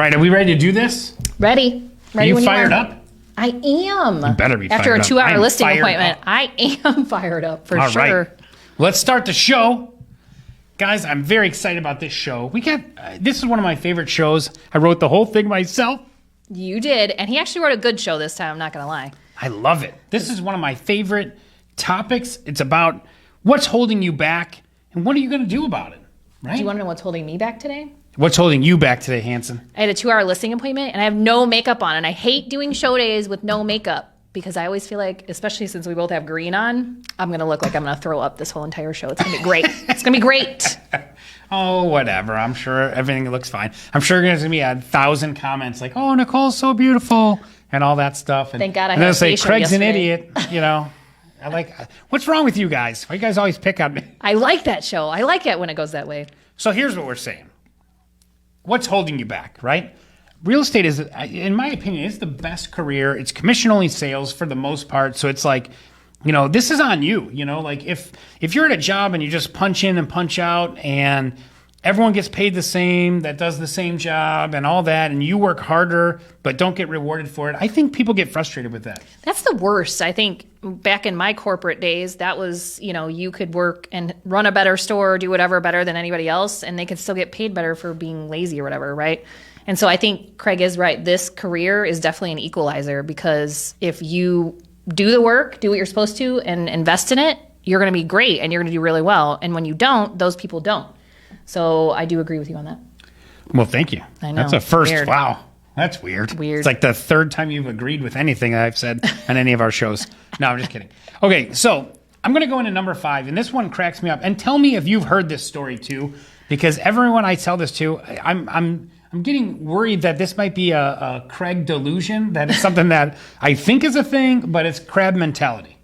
right, are we ready to do this? Ready. Are you when fired you are. up? I am. You better be fired up. After a 2-hour I'm listing fired appointment, up. I am fired up for All sure. right. Let's start the show. Guys, I'm very excited about this show. This is one of my favorite shows. I wrote the whole thing myself. You did, and he actually wrote a good show this time, I'm not going to lie. I love it. This is one of my favorite topics. It's about what's holding you back and what are you going to do about it, right? Do you want to know what's holding me back today? What's holding you back today, Hanson? I had a 2-hour listing appointment, and I have no makeup on, and I hate doing show days with no makeup because I always feel like, especially since we both have green on, I'm going to look like I'm going to throw up this whole entire show. It's going to be great. It's going to be great. Oh, whatever. I'm sure everything looks fine. I'm sure there's going to be 1,000 comments like, oh, Nicole's so beautiful and all that stuff. And, Thank God I and had they'll a say, facial Craig's yesterday. an idiot, you know. What's wrong with you guys? Why you guys always pick on me? I like that show. I like it when it goes that way. So here's what we're saying. What's holding you back, right? Real estate is, in my opinion, is the best career. It's commission-only sales for the most part. So it's like, you know, this is on you. You know, like if you're at a job and you just punch in and punch out and everyone gets paid the same, that does the same job and all that, and you work harder but don't get rewarded for it, I think people get frustrated with that. That's the worst. I think back in my corporate days, that was, you know, you could work and run a better store, do whatever better than anybody else, and they could still get paid better for being lazy or whatever, right? And so I think Craig is right. This career is definitely an equalizer because if you do the work, do what you're supposed to, and invest in it, you're going to be great and you're going to do really well. And when you don't, those people don't. So I do agree with you on that. Well, thank you. I know. That's a first. Weird. Wow. That's weird. Weird. It's like the third time you've agreed with anything that I've said on any of our shows. No, I'm just kidding. Okay, so I'm going to go into number 5, and this one cracks me up. And tell me if you've heard this story too, because everyone I tell this to, I'm getting worried that this might be a Craig delusion, that it's something that I think is a thing, but it's crab mentality.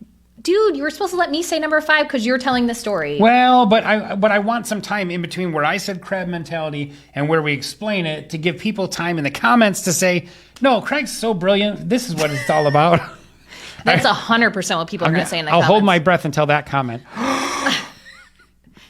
Dude, you were supposed to let me say number 5 because you're telling the story. Well, but I want some time in between where I said crab mentality and where we explain it to give people time in the comments to say, no, Craig's so brilliant. This is what it's all about. That's 100% what people are going to say in the comments. I'll hold my breath until that comment.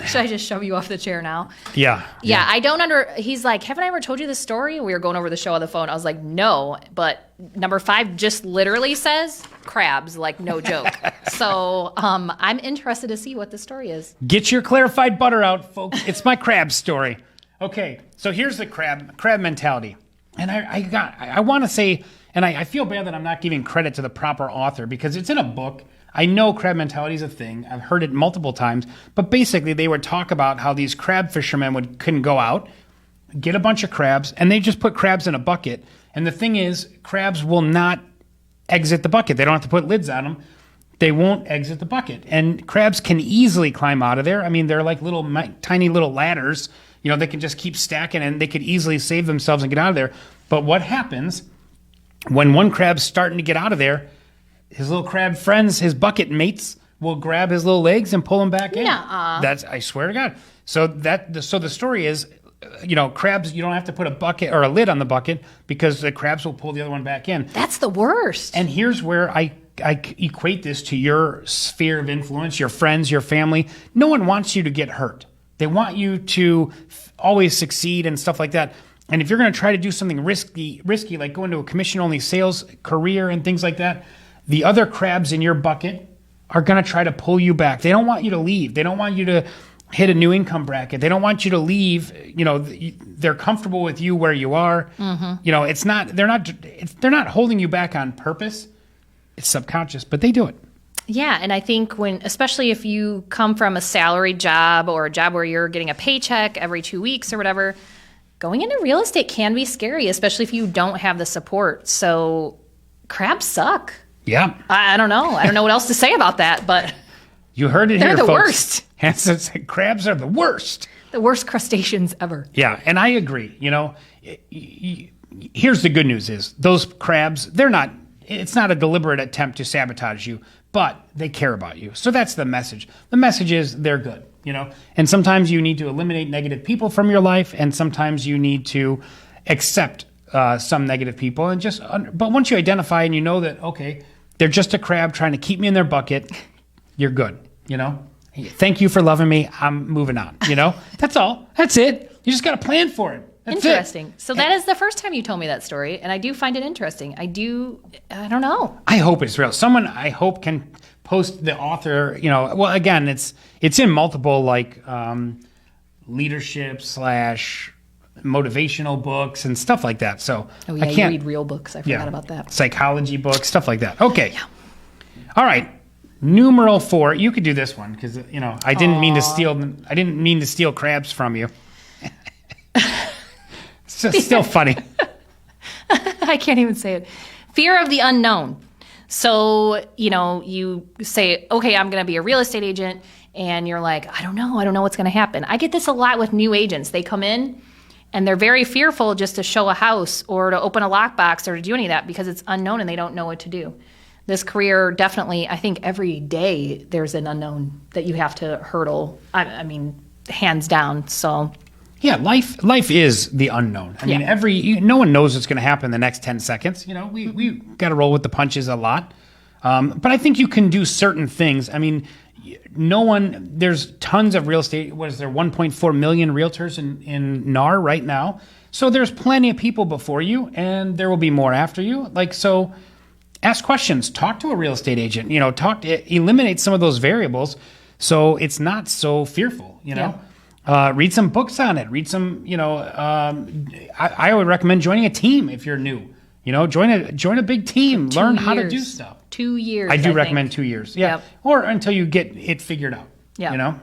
Should I just shove you off the chair now? Yeah. I don't he's like, haven't I ever told you this story? We were going over the show on the phone. I was like, no, but number 5 just literally says crabs, like no joke. So I'm interested to see what the story is. Get your clarified butter out, folks. It's my crab story. Okay, so here's the crab mentality. And I want to say, and I feel bad that I'm not giving credit to the proper author because it's in a book. I know crab mentality is a thing. I've heard it multiple times. But basically, they would talk about how these crab fishermen couldn't go out, get a bunch of crabs, and they just put crabs in a bucket. And the thing is, crabs will not exit the bucket. They don't have to put lids on them. They won't exit the bucket. And crabs can easily climb out of there. I mean, they're like tiny little ladders. You know, they can just keep stacking and they could easily save themselves and get out of there. But what happens when one crab's starting to get out of there, his little crab friends, his bucket mates, will grab his little legs and pull him back in. Nuh-uh. I swear to God. So the story is, you know, crabs, you don't have to put a bucket or a lid on the bucket because the crabs will pull the other one back in. That's the worst. And here's where I equate this to your sphere of influence, your friends, your family. No one wants you to get hurt. They want you to always succeed and stuff like that. And if you're going to try to do something risky, like go into a commission-only sales career and things like that, the other crabs in your bucket are going to try to pull you back. They don't want you to leave. They don't want you to hit a new income bracket. They don't want you to leave. You know, they're comfortable with you where you are. Mm-hmm. You know, they're not holding you back on purpose. It's subconscious, but they do it. Yeah, and I think especially if you come from a salaried job or a job where you're getting a paycheck every 2 weeks or whatever, going into real estate can be scary, especially if you don't have the support. So crabs suck. Yeah. I don't know. I don't know what else to say about that, but you heard it they're here, the folks. worst. Hanson said crabs are the worst. The worst crustaceans ever. Yeah, and I agree. You know, here's the good news is those crabs, it's not a deliberate attempt to sabotage you, but they care about you. So that's the message. The message is they're good, you know. And sometimes you need to eliminate negative people from your life, and sometimes you need to accept some negative people. But once you identify and you know that, okay, they're just a crab trying to keep me in their bucket, you're good, you know. Thank you for loving me. I'm moving on, you know. That's all. That's it. You just got to plan for it. Interesting. So that is the first time you told me that story, and I do find it interesting. I don't know. I hope it's real. Someone I hope can post the author, well, again, it's in multiple leadership / motivational books and stuff like that. So you read real books. I forgot about that. Psychology books, stuff like that. Okay. Yeah. All right. Numeral 4. You could do this one because I didn't mean to steal crabs from you. It's still funny. I can't even say it. Fear of the unknown. So, you say, okay, I'm going to be a real estate agent. And you're like, I don't know what's going to happen. I get this a lot with new agents. They come in and they're very fearful just to show a house or to open a lockbox or to do any of that because it's unknown and they don't know what to do. This career, definitely, I think every day there's an unknown that you have to hurdle. I mean, hands down. So, yeah, life is the unknown. I mean, no one knows what's going to happen in the next 10 seconds. We got to roll with the punches a lot. But I think you can do certain things. I mean, there's tons of real estate. What is there, 1.4 million realtors in NAR right now? So there's plenty of people before you, and there will be more after you. So ask questions, talk to a real estate agent, eliminate some of those variables so it's not so fearful, read some books on it, read some, I would recommend joining a team if you're new. Join a big team, learn how to do stuff. 2 years. I do recommend 2 years. Yeah. Yep. Or until you get it figured out. Yeah.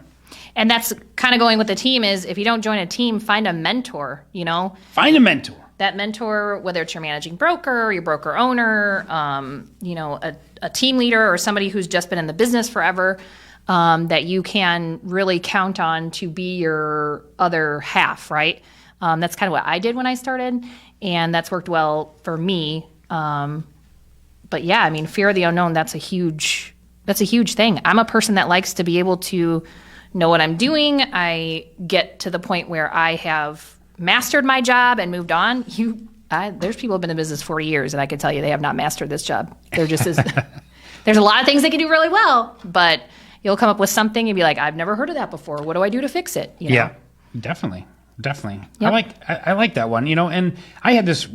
And that's kind of going with the team is if you don't join a team, find a mentor, Find a mentor. That mentor, whether it's your managing broker, your broker owner, a team leader or somebody who's just been in the business forever, that you can really count on to be your other half, right? That's kind of what I did when I started, and that's worked well for me. But yeah, I mean, fear of the unknown, that's a huge thing. I'm a person that likes to be able to know what I'm doing. I get to the point where I have mastered my job and moved on. There's people who've been in business 40 years, and I can tell you they have not mastered this job. There just is. There's a lot of things they can do really well, but you'll come up with something and be like, I've never heard of that before. What do I do to fix it? Yeah, definitely. Yep. I like that one, and I had this,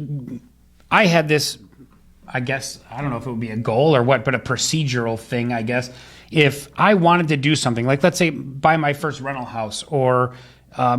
I guess, I don't know if it would be a goal or what, but a procedural thing, I guess. If I wanted to do something, like let's say buy my first rental house or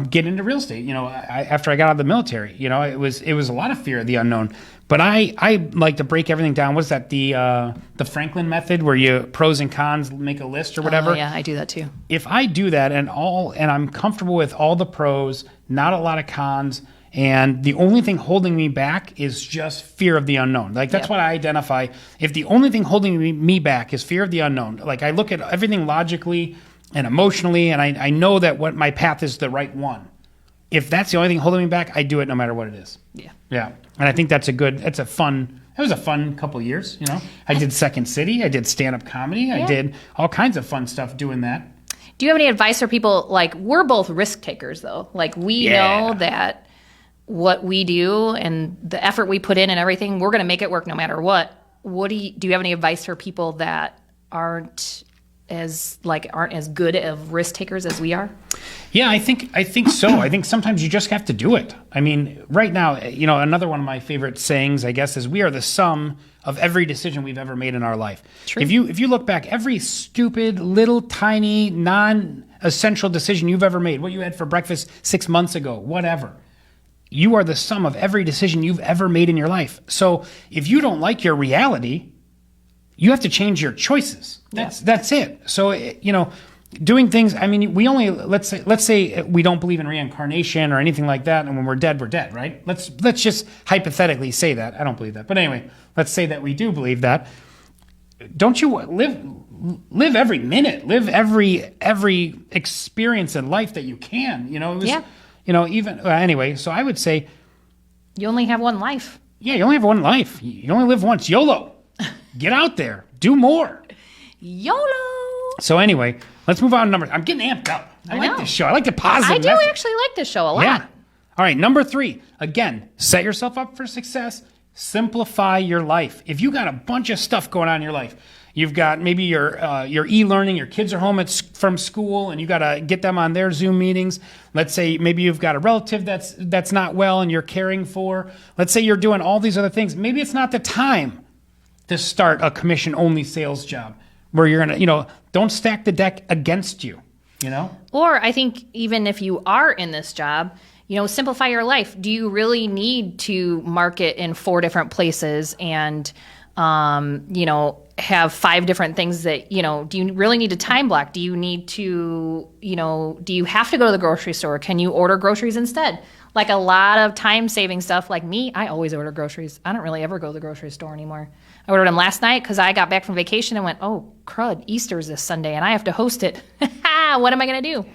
get into real estate, after I got out of the military, it was a lot of fear of the unknown. But I like to break everything down. What's that, the Franklin method where you pros and cons make a list or whatever? Oh, yeah, I do that too. If I do that and I'm comfortable with all the pros, not a lot of cons, and the only thing holding me back is just fear of the unknown. That's what I identify. If the only thing holding me back is fear of the unknown, I look at everything logically and emotionally, and I know that what my path is the right one. If that's the only thing holding me back, I do it no matter what it is. Yeah. Yeah. And I think that was a fun couple of years, I did Second City, I did stand-up comedy, I did all kinds of fun stuff doing that. Do you have any advice for people? We're both risk takers though. We know that what we do and the effort we put in and everything, we're going to make it work no matter what. Do you have any advice for people that aren't as good of risk takers as we are? Yeah, I think so. I think sometimes you just have to do it. I mean, right now, another one of my favorite sayings, I guess, is we are the sum of every decision we've ever made in our life. True. If you look back, every stupid, little, tiny, non-essential decision you've ever made, what you had for breakfast 6 months ago, whatever, you are the sum of every decision you've ever made in your life. So if you don't like your reality, you have to change your choices. That's it. So, doing things, I mean, we only, let's say we don't believe in reincarnation or anything like that, and when we're dead, right? Let's just hypothetically say that. I don't believe that. But anyway, let's say that we do believe that. Don't you live every minute, live every experience in life that you can, anyway, so I would say you only have one life. Yeah, you only have one life. You only live once. YOLO. Get out there. Do more. YOLO. So anyway, let's move on to numbers. I'm getting amped up. I like this show. I like the positive I do message. actually like this show a lot. Yeah. All right, number 3. Again, set yourself up for success. Simplify your life. If you got a bunch of stuff going on in your life, you've got maybe your e-learning, your kids are home from school and you got to get them on their Zoom meetings. Let's say maybe you've got a relative that's not well and you're caring for. Let's say you're doing all these other things. Maybe it's not the time to start a commission-only sales job where you're going to, don't stack the deck against you, Or I think even if you are in this job, simplify your life. Do you really need to market in 4 different places and, have 5 different things that, do you really need a time block? Do you need to, do you have to go to the grocery store? Can you order groceries instead? Like a lot of time saving stuff like me, I always order groceries. I don't really ever go to the grocery store anymore. I ordered them last night because I got back from vacation and went, oh, crud, Easter's this Sunday and I have to host it. What am I going to do?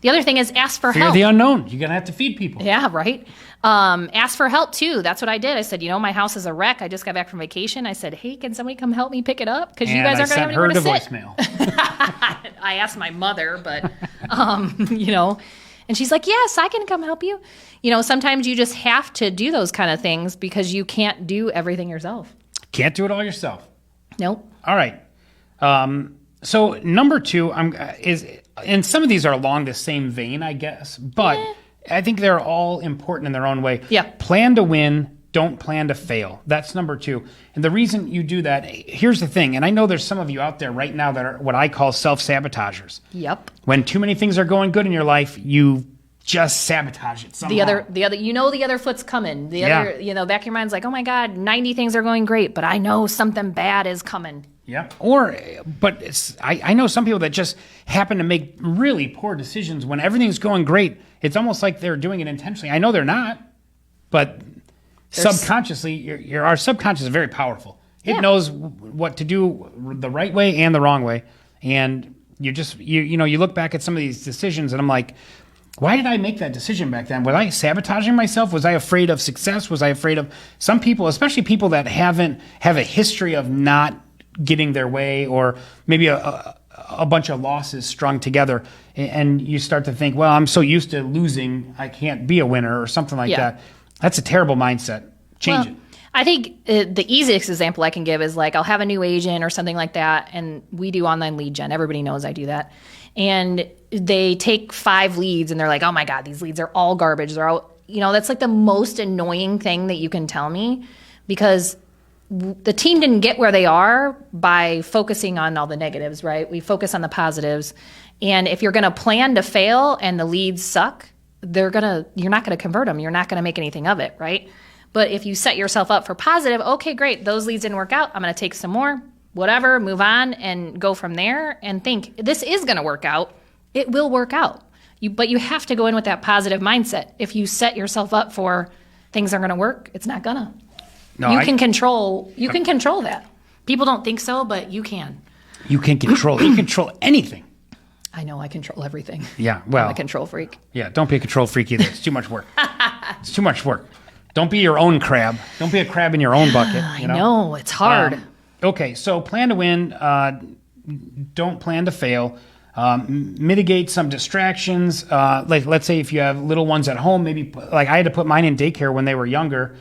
The other thing is ask for help. Fear the unknown. You're going to have to feed people. Yeah, right. Ask for help, too. That's what I did. I said, my house is a wreck. I just got back from vacation. I said, hey, can somebody come help me pick it up? Because you guys aren't going to have anywhere to sit. Voicemail. I asked my mother, but, and she's like, yes, I can come help you. Sometimes you just have to do those kind of things because you can't do everything yourself. Can't do it all yourself. Nope. All right. So number 2 is, and some of these are along the same vein, I guess, but I think they're all important in their own way. Yeah. Plan to win, don't plan to fail. That's number 2. And the reason you do that, here's the thing, and I know there's some of you out there right now that are what I call self-sabotagers. Yep. When too many things are going good in your life, you just sabotage it somehow. The other foot's coming. Other, back of your mind's like, oh my God, 90 things are going great, but I know something bad is coming. Yeah. I know some people that just happen to make really poor decisions when everything's going great. It's almost like they're doing it intentionally. I know they're not, but subconsciously, our subconscious is very powerful. It knows what to do the right way and the wrong way. And you look back at some of these decisions and I'm like, why did I make that decision back then? Was I sabotaging myself? Was I afraid of success? Was I afraid of some people, especially people that have a history of not getting their way, or maybe a bunch of losses strung together, and you start to think, well, I'm so used to losing, I can't be a winner or something like that. That's a terrible mindset. Change it. I think the easiest example I can give is like I'll have a new agent or something like that, and we do online lead gen. Everybody knows I do that. And they take 5 leads and they're like, oh my God, these leads are all garbage. They're all, that's like the most annoying thing that you can tell me, because the team didn't get where they are by focusing on all the negatives, right? We focus on the positives. And if you're going to plan to fail and the leads suck, you're not going to convert them. You're not going to make anything of it, right? But if you set yourself up for positive, okay, great, those leads didn't work out. I'm going to take some more, whatever, move on and go from there and think this is going to work out. It will work out. But you have to go in with that positive mindset. If you set yourself up for things aren't going to work, it's not going to. No, you can control that. People don't think so, but you can. You can control. You control anything. I know I control everything. Yeah, well. I'm a control freak. Yeah, don't be a control freak either. It's too much work. It's too much work. Don't be your own crab. Don't be a crab in your own bucket. I know, it's hard. Okay, so plan to win. Don't plan to fail. Mitigate some distractions. Like, let's say if you have little ones at home, maybe like I had to put mine in daycare when they were younger.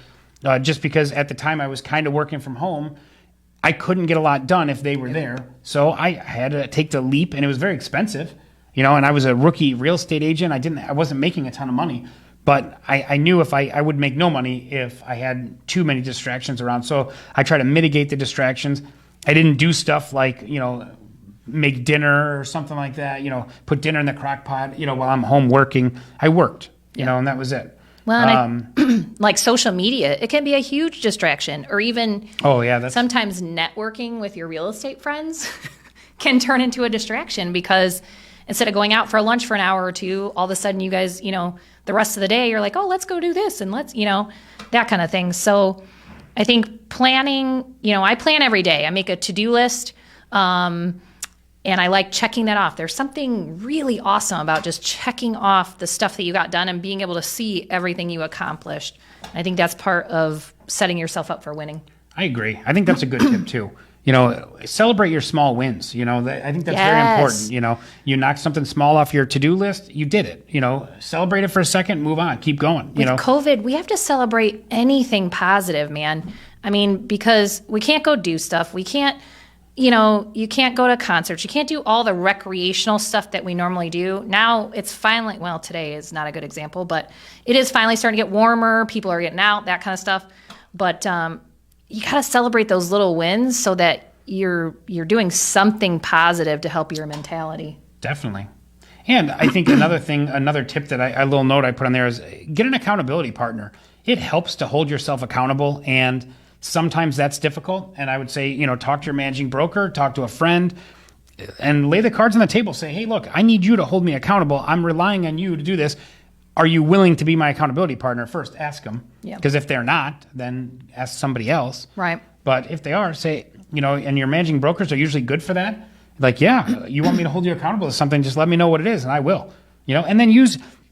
Just because at the time I was kind of working from home, I couldn't get a lot done if they were there. So I had to take the leap, and it was very expensive, and I was a rookie real estate agent. I wasn't making a ton of money, but I knew if I would make no money if I had too many distractions around. So I try to mitigate the distractions. I didn't do stuff like, make dinner or something like that, put dinner in the crock pot, while I'm home working. I worked, and that was it. Well, like social media, it can be a huge distraction, or even sometimes networking with your real estate friends can turn into a distraction, because instead of going out for lunch for an hour or two, all of a sudden you guys, the rest of the day you're like, oh, let's go do this and let's, that kind of thing. So I think planning, I plan every day. I make a to-do list. And I like checking that off. There's something really awesome about just checking off the stuff that you got done and being able to see everything you accomplished. I think that's part of setting yourself up for winning. I agree. I think that's a good tip too. Celebrate your small wins. I think that's very Yes. important. You knock something small off your to-do list, you did it. Celebrate it for a second, move on, keep going. With COVID, we have to celebrate anything positive, man. I mean, because we can't go do stuff. We can't, you can't go to concerts. You can't do all the recreational stuff that we normally do. Now it's finally, well, today is not a good example, but it is finally starting to get warmer. People are getting out, that kind of stuff. But you got to celebrate those little wins so that you're doing something positive to help your mentality. Definitely. And I think another tip that a little note I put on there is get an accountability partner. It helps to hold yourself accountable, and sometimes that's difficult. And I would say, talk to your managing broker, talk to a friend, and lay the cards on the table. Say, hey, look, I need you to hold me accountable. I'm relying on you to do this. Are you willing to be my accountability partner? First, ask them. Because if they're not, then ask somebody else. Right. But if they are, say, and your managing brokers are usually good for that. Like, yeah, you want me to hold you accountable to something, just let me know what it is, and I will. And then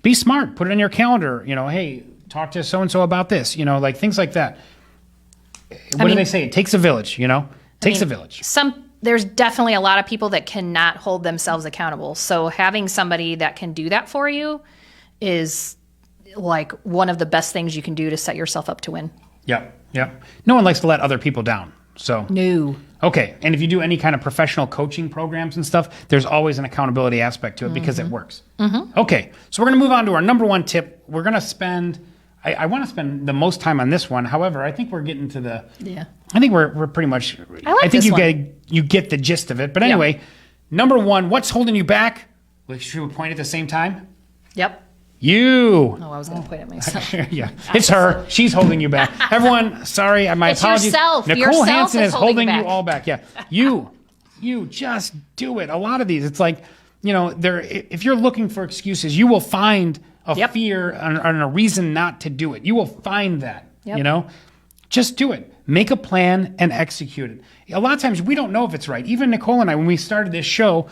be smart. Put it in your calendar. Hey, talk to so-and-so about this. Things like that. What do they say? It takes a village, Takes a village. There's definitely a lot of people that cannot hold themselves accountable. So having somebody that can do that for you is like one of the best things you can do to set yourself up to win. Yep. No one likes to let other people down. So no. Okay. And if you do any kind of professional coaching programs and stuff, there's always an accountability aspect to it because it works. Okay. So we're going to move on to our number one tip. We're going to spend, I want to spend the most time on this one. However, I think we're getting to the, I think we're pretty much, I think you get the gist of it. But anyway, number one, what's holding you back? Should we point at the same time? Yep. You. Oh, I was going to point at myself. Yeah, it's her. She's holding you back. Everyone, sorry, my it's apologies. Yourself. Nicole Hansen is holding you you all back. Yeah, you just do it. A lot of these, it's like, if you're looking for excuses, you will find a fear and a reason not to do it. You will find that. Just do it. Make a plan and execute it. A lot of times we don't know if it's right. Even Nicole and I, when we started this show,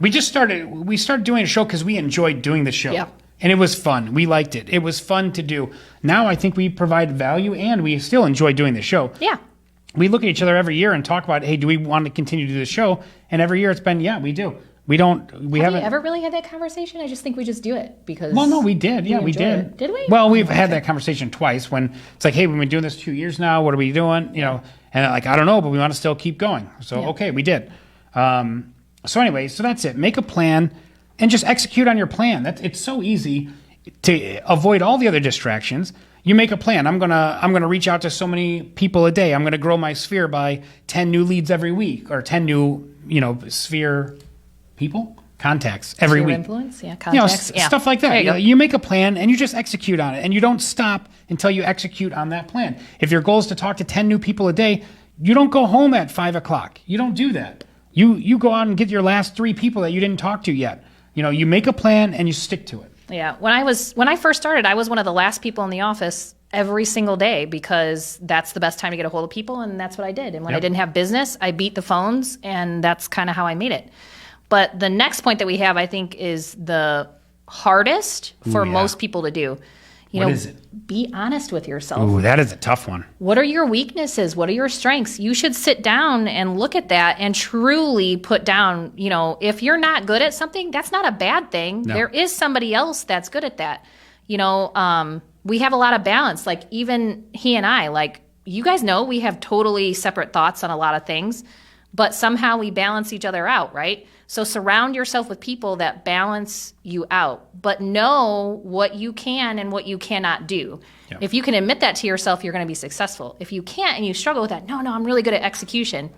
we started doing a show because we enjoyed doing the show. Yep. And it was fun. We liked it. It was fun to do. Now I think we provide value and we still enjoy doing the show. Yeah. We look at each other every year and talk about, hey, do we want to continue to do the show? And every year it's been, yeah, we do. We haven't. Have you ever really had that conversation? I just think we just do it because. Well, no, we did. Yeah, we did. It. Did we? Well, we've had that conversation twice when it's like, hey, we've been doing this 2 years now. What are we doing? And like, I don't know, but we want to still keep going. So, okay, we did. So anyway, so that's it. Make a plan and just execute on your plan. It's so easy to avoid all the other distractions. You make a plan. I'm gonna reach out to so many people a day. I'm gonna grow my sphere by 10 new leads every week, or 10 new sphere people contacts every sphere week. Influence, contacts, stuff like that. You make a plan and you just execute on it, and you don't stop until you execute on that plan. If your goal is to talk to 10 new people a day, you don't go home at 5 o'clock. You don't do that. You go out and get your last 3 people that you didn't talk to yet. You make a plan and you stick to it. Yeah. When I first started, I was one of the last people in the office every single day because that's the best time to get a hold of people, and that's what I did. And when I didn't have business, I beat the phones, and that's kind of how I made it. But the next point that we have, I think, is the hardest for most people to do. What is it? Be honest with yourself. Ooh, that is a tough one. What are your weaknesses? What are your strengths? You should sit down and look at that and truly put down, if you're not good at something, that's not a bad thing. No. There is somebody else that's good at that. We have a lot of balance. Like even he and I, like you guys know, we have totally separate thoughts on a lot of things, but somehow we balance each other out, right? So surround yourself with people that balance you out, but know what you can and what you cannot do. Yep. If you can admit that to yourself, you're going to be successful. If you can't and you struggle with that, no, I'm really good at execution.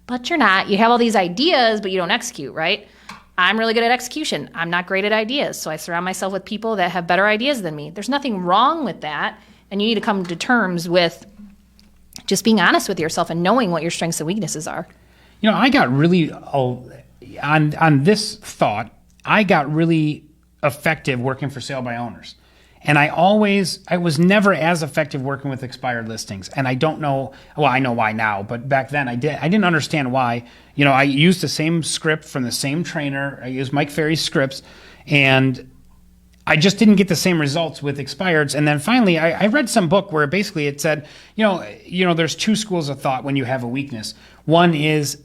But you're not. You have all these ideas, but you don't execute, right? I'm really good at execution. I'm not great at ideas. So I surround myself with people that have better ideas than me. There's nothing wrong with that. And you need to come to terms with just being honest with yourself and knowing what your strengths and weaknesses are. I got really... On this thought, I got really effective working for sale by owners. And I was never as effective working with expired listings. And I don't know, well, I know why now, but back then I didn't understand why. I used the same script from the same trainer. I used Mike Ferry's scripts, and I just didn't get the same results with expireds. And then finally, I read some book where basically it said, there's two schools of thought when you have a weakness. One is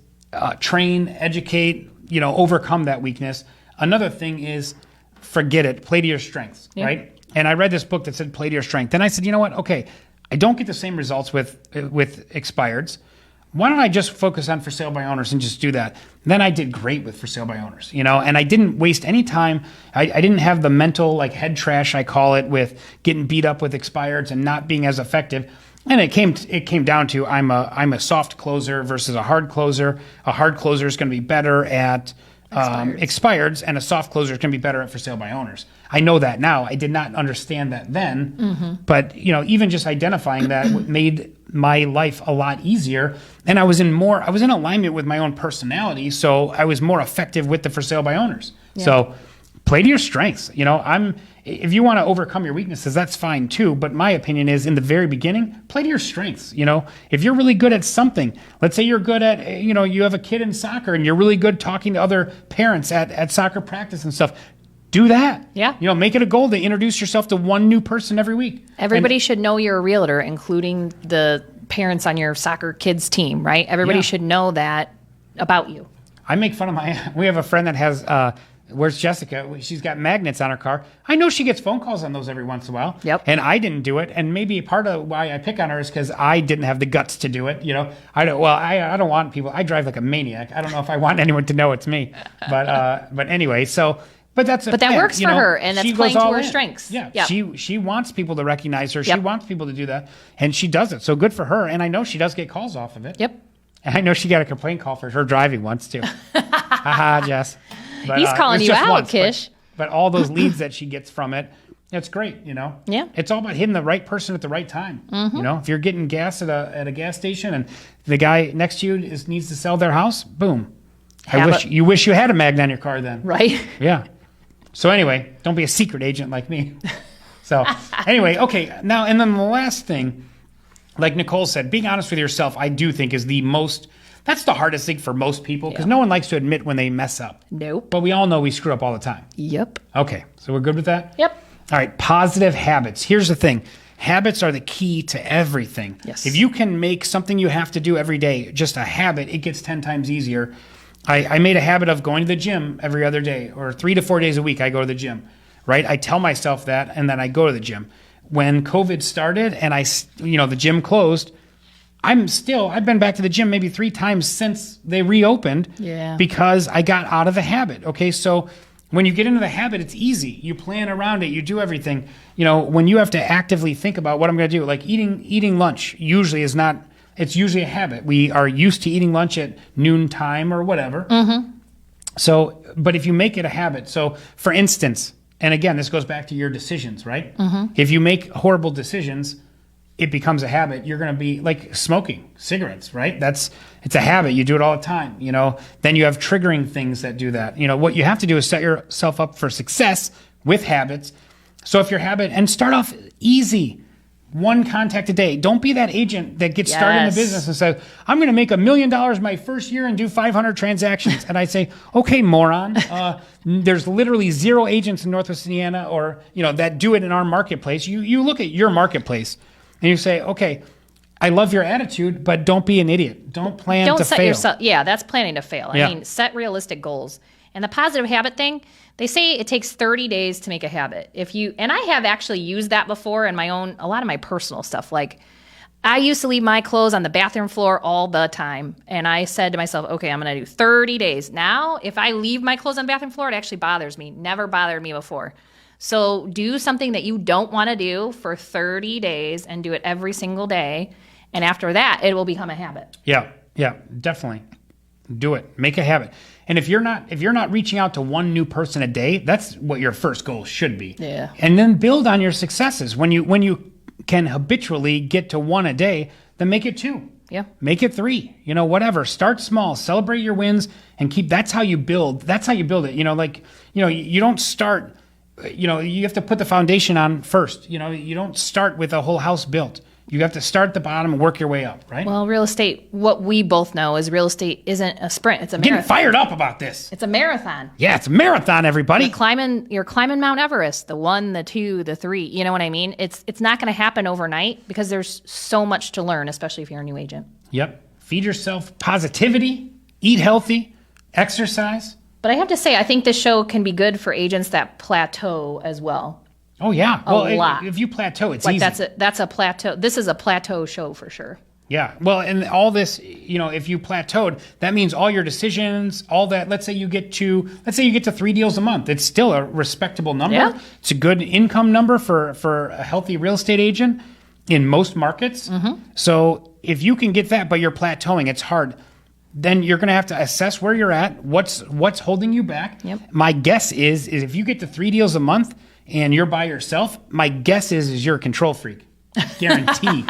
train, educate, overcome that weakness. Another thing is forget it, play to your strengths, right? And I read this book that said play to your strength. Then I said, you know what? Okay, I don't get the same results with expireds. Why don't I just focus on for sale by owners and just do that? And then I did great with for sale by owners, and I didn't waste any time. I didn't have the mental head trash, I call it, with getting beat up with expireds and not being as effective. And it came down to I'm a soft closer versus a hard closer. A hard closer is going to be better at expireds, and a soft closer is going to be better at for sale by owners. I know that now. I did not understand that then, but even just identifying that made my life a lot easier, and I was in alignment with my own personality, so I was more effective with the for sale by owners. Yeah. So play to your strengths. If you want to overcome your weaknesses, that's fine too. But my opinion is, in the very beginning, play to your strengths. If you're really good at something, let's say you're good at, you have a kid in soccer and you're really good talking to other parents at soccer practice and stuff. Do that. Yeah. Make it a goal to introduce yourself to one new person every week. Everybody should know you're a realtor, including the parents on your soccer kids team, right? Everybody should know that about you. I make fun of we have a friend that has, where's Jessica? She's got magnets on her car. I know she gets phone calls on those every once in a while. Yep. And I didn't do it. And maybe part of why I pick on her is because I didn't have the guts to do it. I don't want people. I drive like a maniac. I don't know if I want anyone to know it's me. But anyway, so. But that works for her, and that's playing to her strengths. Yeah, yep. She wants people to recognize her. She wants people to do that, and she does it. So good for her. And I know she does get calls off of it. Yep. And I know she got a complaint call for her driving once too. Haha, Jess. But, he's calling you out, once, Kish. But all those leads that she gets from it, it's great. Yeah. It's all about hitting the right person at the right time. If you're getting gas at a gas station and the guy next to you needs to sell their house, boom. You wish you had a magnet on your car then. Right. Yeah. So anyway, don't be a secret agent like me. So anyway, okay. Now, and then the last thing, like Nicole said, being honest with yourself, I do think is that's the hardest thing for most people, because no one likes to admit when they mess up. Nope. But we all know we screw up all the time. Yep. Okay. So we're good with that? Yep. All right. Positive habits. Here's the thing. Habits are the key to everything. Yes. If you can make something you have to do every day just a habit, it gets 10 times easier. I made a habit of going to the gym every other day, or 3 to 4 days a week I go to the gym, right? I tell myself that, and then I go to the gym. When COVID started and the gym closed, I've been back to the gym maybe 3 times since they reopened. Yeah. Because I got out of the habit. Okay. So when you get into the habit, it's easy. You plan around it. You do everything. When you have to actively think about what I'm going to do, like eating lunch usually is not. It's usually a habit. We are used to eating lunch at noon time or whatever. So, but if you make it a habit, so for instance, and again, this goes back to your decisions, right? If you make horrible decisions, it becomes a habit. You're going to be like smoking cigarettes, right? It's a habit. You do it all the time, Then you have triggering things that do that. What you have to do is set yourself up for success with habits. So if your habit, and start off easy. 1 contact a day. Don't be that agent that gets started in the business and says, I'm going to make $1 million my first year and do 500 transactions. And I say, okay, moron. There's literally 0 agents in Northwest Indiana or, that do it in our marketplace. You look at your marketplace and you say, okay, I love your attitude, but don't be an idiot. Don't plan to fail. Yourself. Yeah, that's planning to fail. I mean, set realistic goals. And the positive habit thing, they say it takes 30 days to make a habit. And I have actually used that before in a lot of my personal stuff. Like, I used to leave my clothes on the bathroom floor all the time. And I said to myself, okay, I'm going to do 30 days. Now, if I leave my clothes on the bathroom floor, it actually bothers me. Never bothered me before. So do something that you don't want to do for 30 days and do it every single day. And after that, it will become a habit. Yeah, definitely. Do it. Make a habit. And if you're not reaching out to 1 new person a day, that's what your first goal should be. Yeah. And then build on your successes. When you can habitually get to 1 a day, then make it 2. Yeah. Make it 3. Whatever. Start small. Celebrate your wins and that's how you build. That's how you build it. You don't start, you have to put the foundation on first. You don't start with a whole house built. You have to start at the bottom and work your way up, right? Well, real estate, what we both know is real estate isn't a sprint. It's a Getting marathon. fired up about this. It's a marathon. Yeah, it's a marathon, everybody. You're climbing Mount Everest, the 1, the 2, the 3. You know what I mean? It's not going to happen overnight because there's so much to learn, especially if you're a new agent. Yep. Feed yourself positivity, eat healthy, exercise. But I have to say, I think this show can be good for agents that plateau as well. Oh, yeah. A lot. If you plateau, it's Like easy. that's a plateau. This is a plateau show for sure. Yeah. Well, and all this, if you plateaued, that means all your decisions, all that. Let's say you get to 3 deals a month. It's still a respectable number. Yeah. It's a good income number for a healthy real estate agent in most markets. Mm-hmm. So if you can get that, but you're plateauing, it's hard. Then you're going to have to assess where you're at, what's holding you back. Yep. My guess is if you get to 3 deals a month and you're by yourself, my guess is you're a control freak. Guarantee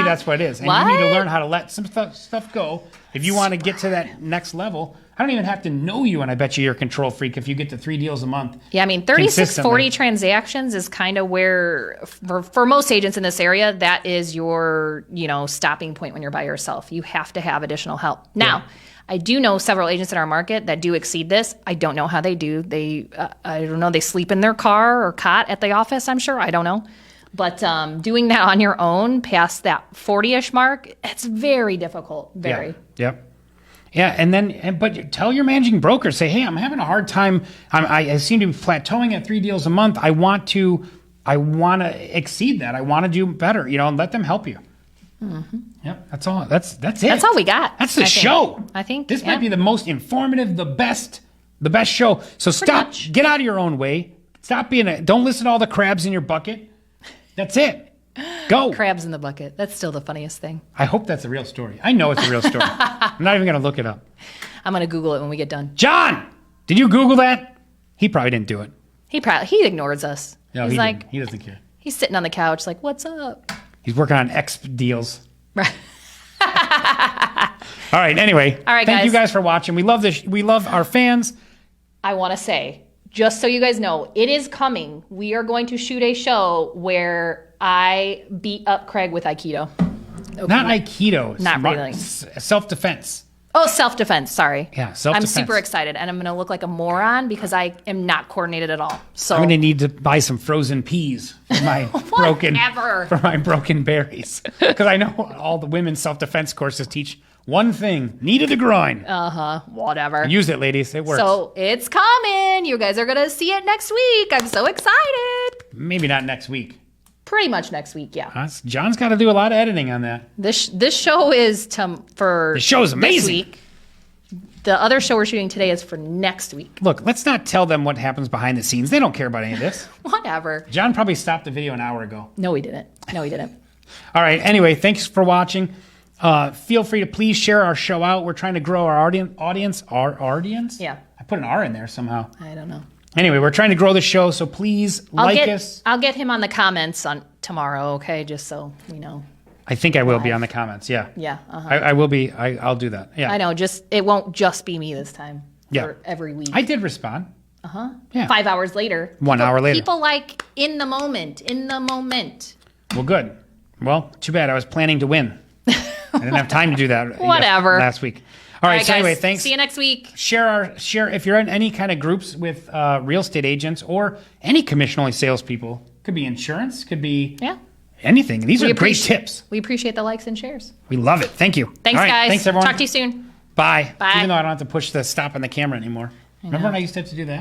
that's what it is. And you need to learn how to let some stuff go. If you want to get to that next level, I don't even have to know you, and I bet you're a control freak if you get to 3 deals a month. Yeah, I mean, 36, 40 transactions is kind of where, for most agents in this area, that is your, stopping point when you're by yourself. You have to have additional help. Now, I do know several agents in our market that do exceed this. I don't know how they do. I don't know, they sleep in their car or cot at the office, I'm sure. I don't know. But doing that on your own past that 40-ish mark, it's very difficult. Very. Yep. Yeah, but tell your managing broker, say, hey, I'm having a hard time. I seem to be plateauing at 3 deals a month. I want to exceed that. I want to do better, and let them help you. Mm-hmm. Yep, that's all. That's it. That's all we got. That's the show. I think this might be the most informative, the best show. So get out of your own way. Stop don't listen to all the crabs in your bucket. That's it. Go. Crabs in the bucket. That's still the funniest thing. I hope that's a real story. I know it's a real story. I'm not even going to look it up. I'm going to Google it when we get done. John, did you Google that? He probably didn't do it. He ignores us. No, he doesn't care. He's sitting on the couch like, what's up? He's working on X deals. Right. All right. Anyway. All right, thank you guys for watching. We love this. We love our fans. I want to say, just so you guys know, it is coming. We are going to shoot a show where I beat up Craig with Aikido. Okay. Not Aikido. Not really. Self-defense. Oh, self-defense. Sorry. Yeah, self-defense. I'm super excited, and I'm going to look like a moron because I am not coordinated at all. So I'm going to need to buy some frozen peas for my broken berries, because I know all the women's self-defense courses teach one thing: knee to the groin. Whatever. Use it, ladies. It works. So it's coming. You guys are going to see it next week. I'm so excited. Maybe not next week. Pretty much next week, yeah. John's got to do a lot of editing on that. This show is for the show's amazing. This week. The other show we're shooting today is for next week. Look, let's not tell them what happens behind the scenes. They don't care about any of this. Whatever. John probably stopped the video an hour ago. No, he didn't. All right. Anyway, thanks for watching. Feel free to please share our show out. We're trying to grow our audience. Our audience? Yeah. I put an R in there somehow. I don't know. Anyway, we're trying to grow the show, so please like us. I'll get him on the comments on tomorrow, okay? Just so we know. I think I will be on the comments. Yeah. Yeah. I will be. I'll do that. Yeah. I know. It won't just be me this time. Yeah. For every week. I did respond. Yeah. 5 hours later. 1 hour later. People like in the moment. Well, good. Well, too bad. I was planning to win. I didn't have time to do that. Whatever. Last week. All right. So guys, anyway, thanks. See you next week. Share if you're in any kind of groups with real estate agents or any commission-only salespeople. Could be insurance. Could be anything. These are great tips. We appreciate the likes and shares. We love it. Thank you. Thanks, guys. Thanks, everyone. Talk to you soon. Bye. Bye. Even though I don't have to push the stop on the camera anymore. Remember when I used to have to do that?